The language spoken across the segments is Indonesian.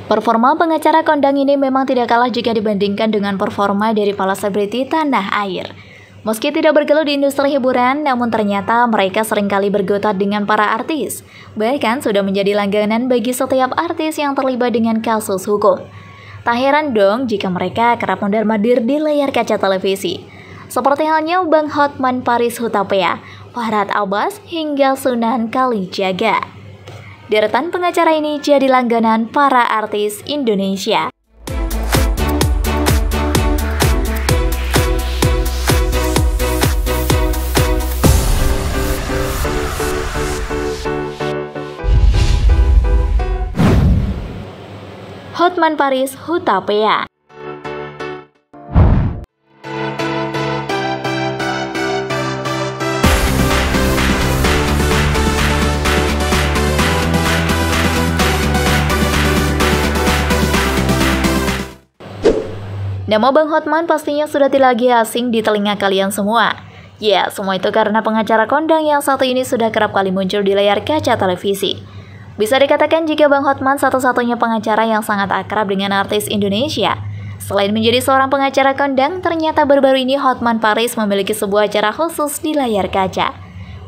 Performa pengacara kondang ini memang tidak kalah jika dibandingkan dengan performa dari para selebriti tanah air. Meski tidak bergelut di industri hiburan, namun ternyata mereka seringkali bergotot dengan para artis. Bahkan sudah menjadi langganan bagi setiap artis yang terlibat dengan kasus hukum. Tak heran dong jika mereka kerap mondar-mandir di layar kaca televisi. Seperti halnya Bang Hotman Paris Hutapea, Fahad Abbas, hingga Sunan Kalijaga. Deretan pengacara ini jadi langganan para artis Indonesia. Hotman Paris Hutapea. Nama Bang Hotman pastinya sudah tidak lagi asing di telinga kalian semua. Ya, semua itu karena pengacara kondang yang satu ini sudah kerap kali muncul di layar kaca televisi. Bisa dikatakan jika Bang Hotman satu-satunya pengacara yang sangat akrab dengan artis Indonesia. Selain menjadi seorang pengacara kondang, ternyata baru-baru ini Hotman Paris memiliki sebuah acara khusus di layar kaca.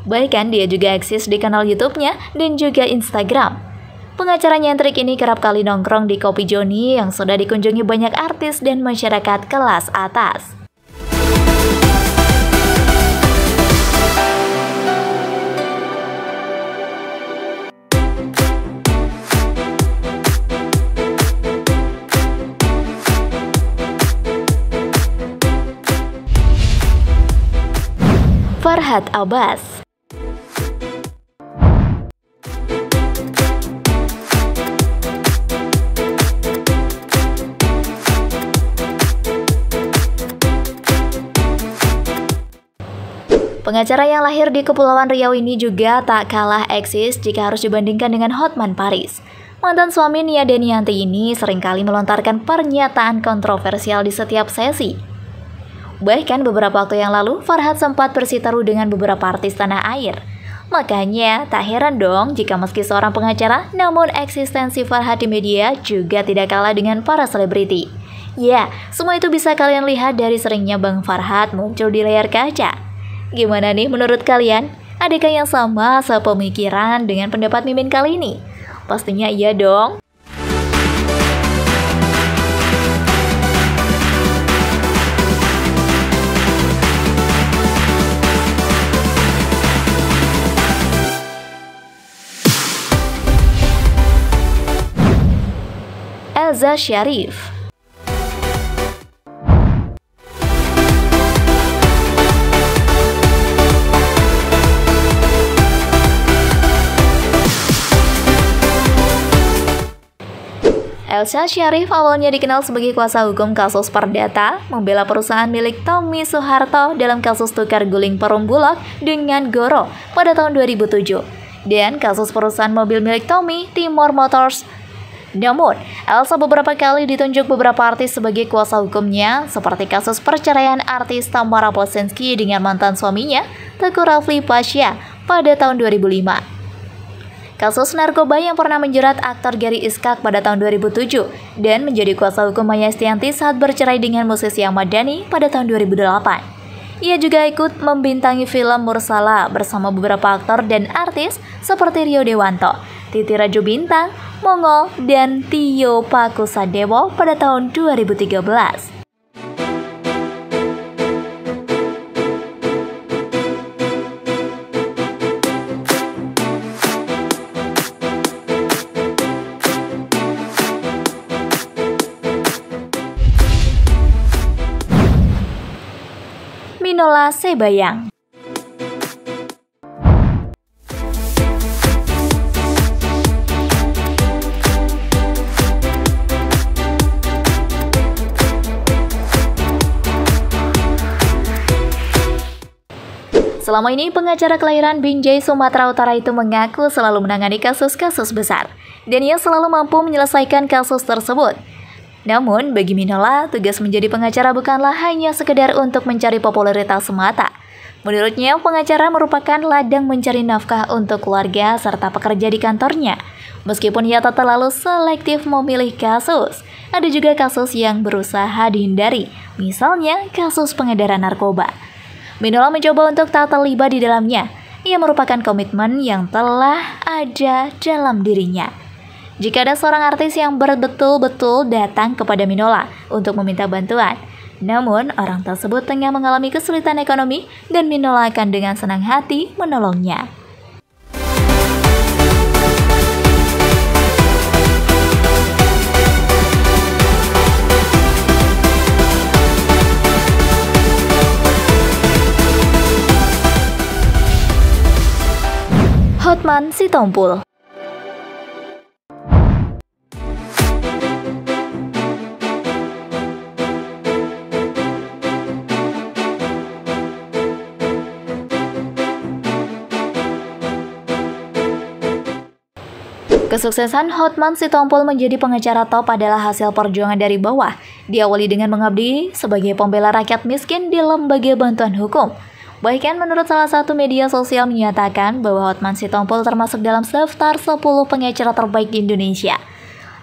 Bahkan dia juga eksis di kanal YouTube-nya dan juga Instagram. Pengacara nyentrik ini kerap kali nongkrong di Kopi Joni yang sudah dikunjungi banyak artis dan masyarakat kelas atas. Fahad Abbas. Pengacara yang lahir di Kepulauan Riau ini juga tak kalah eksis jika harus dibandingkan dengan Hotman Paris. Mantan suami Nia Denianti ini seringkali melontarkan pernyataan kontroversial di setiap sesi. Bahkan beberapa waktu yang lalu, Farhad sempat bersiteru dengan beberapa artis tanah air. Makanya, tak heran dong jika meski seorang pengacara, namun eksistensi Farhad di media juga tidak kalah dengan para selebriti. Ya, semua itu bisa kalian lihat dari seringnya Bang Farhad muncul di layar kaca. Gimana nih menurut kalian? Adakah yang sama sepemikiran dengan pendapat Mimin kali ini? Pastinya iya dong. Elza Sharif. Elza Sharif awalnya dikenal sebagai kuasa hukum kasus perdata, membela perusahaan milik Tommy Soeharto dalam kasus tukar guling Perum Bulog dengan Goro pada tahun 2007, dan kasus perusahaan mobil milik Tommy, Timor Motors. Namun, Elza beberapa kali ditunjuk beberapa artis sebagai kuasa hukumnya, seperti kasus perceraian artis Tamara Posenski dengan mantan suaminya, Teguh Rafli Pasha, pada tahun 2005. Kasus narkoba yang pernah menjerat aktor Gary Iskak pada tahun 2007 dan menjadi kuasa hukum Maya Estianty saat bercerai dengan musisi Ahmad Dhani pada tahun 2008. Ia juga ikut membintangi film Mursala bersama beberapa aktor dan artis seperti Rio Dewanto, Titi Rajo Bintang, Mongol, dan Tio Pakusadewo pada tahun 2013. Minola Sebayang. Selama ini, pengacara kelahiran Binjai, Sumatera Utara itu mengaku selalu menangani kasus-kasus besar, dan ia selalu mampu menyelesaikan kasus tersebut. Namun, bagi Minola, tugas menjadi pengacara bukanlah hanya sekedar untuk mencari popularitas semata. Menurutnya, pengacara merupakan ladang mencari nafkah untuk keluarga serta pekerja di kantornya. Meskipun ia tak terlalu selektif memilih kasus, ada juga kasus yang berusaha dihindari, misalnya kasus pengedaran narkoba. Minola mencoba untuk tak terlibat di dalamnya. Ia merupakan komitmen yang telah ada dalam dirinya. Jika ada seorang artis yang betul-betul datang kepada Minola untuk meminta bantuan, namun orang tersebut tengah mengalami kesulitan ekonomi dan Minola akan dengan senang hati menolongnya. Hotman Sitompul. Kesuksesan Hotman Sitompul menjadi pengacara top adalah hasil perjuangan dari bawah. Diawali dengan mengabdi sebagai pembela rakyat miskin di lembaga bantuan hukum. Bahkan menurut salah satu media sosial menyatakan bahwa Hotman Sitompul termasuk dalam daftar 10 pengacara terbaik di Indonesia.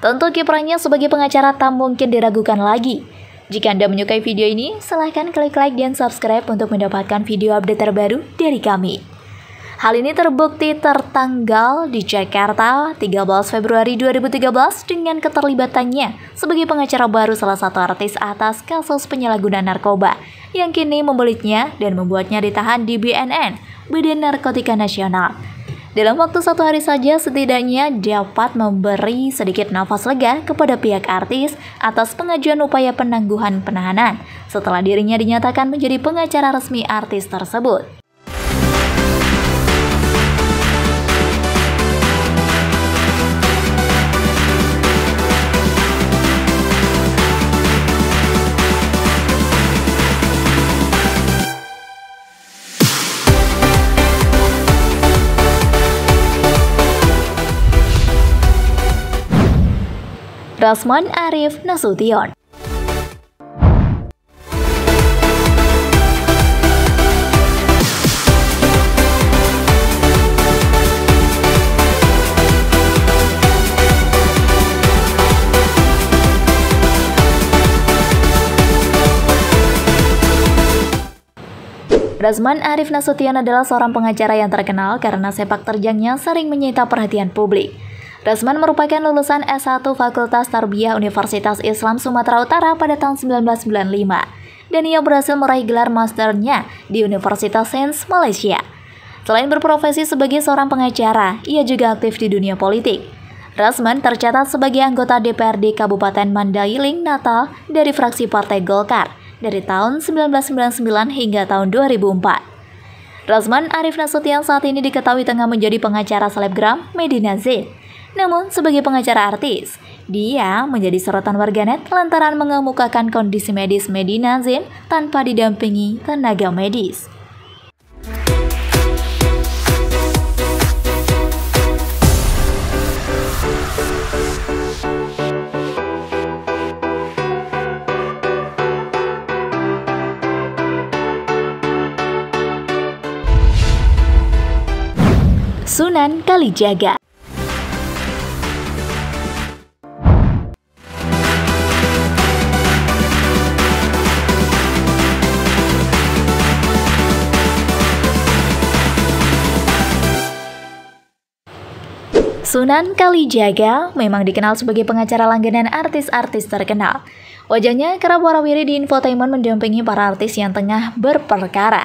Tentu kiprahnya sebagai pengacara tak mungkin diragukan lagi. Jika Anda menyukai video ini, silahkan klik like dan subscribe untuk mendapatkan video update terbaru dari kami. Hal ini terbukti tertanggal di Jakarta 13 Februari 2013 dengan keterlibatannya sebagai pengacara baru salah satu artis atas kasus penyalahgunaan narkoba yang kini membelitnya dan membuatnya ditahan di BNN, Badan Narkotika Nasional. Dalam waktu 1 hari saja setidaknya dapat memberi sedikit nafas lega kepada pihak artis atas pengajuan upaya penangguhan penahanan setelah dirinya dinyatakan menjadi pengacara resmi artis tersebut. Rasman Arif Nasution. Rasman Arif Nasution adalah seorang pengacara yang terkenal karena sepak terjangnya sering menyita perhatian publik. Rasman merupakan lulusan S1 Fakultas Tarbiyah Universitas Islam Sumatera Utara pada tahun 1995 dan ia berhasil meraih gelar masternya di Universitas Sains Malaysia. Selain berprofesi sebagai seorang pengacara, ia juga aktif di dunia politik. Rasman tercatat sebagai anggota DPRD Kabupaten Mandailing, Natal dari fraksi Partai Golkar dari tahun 1999 hingga tahun 2004. Rasman Arif Nasution saat ini diketahui tengah menjadi pengacara selebgram Medina Zain. Namun, sebagai pengacara artis, dia menjadi sorotan warganet lantaran mengemukakan kondisi medis Medina Zain tanpa didampingi tenaga medis. Sunan Kalijaga. Sunan Kalijaga memang dikenal sebagai pengacara langganan artis-artis terkenal. Wajahnya kerap warawiri di infotainment mendampingi para artis yang tengah berperkara.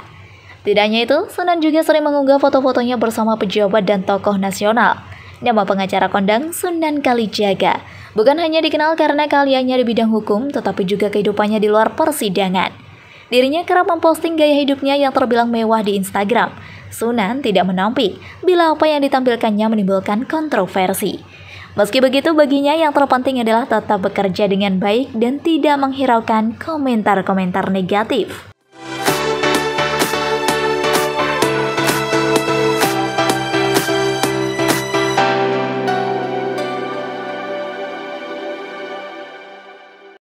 Tidak hanya itu, Sunan juga sering mengunggah foto-fotonya bersama pejabat dan tokoh nasional. Nama pengacara kondang Sunan Kalijaga bukan hanya dikenal karena keahliannya di bidang hukum, tetapi juga kehidupannya di luar persidangan. Dirinya kerap memposting gaya hidupnya yang terbilang mewah di Instagram. Sunan tidak menampik bila apa yang ditampilkannya menimbulkan kontroversi. Meski begitu, baginya yang terpenting adalah tetap bekerja dengan baik dan tidak menghiraukan komentar-komentar negatif.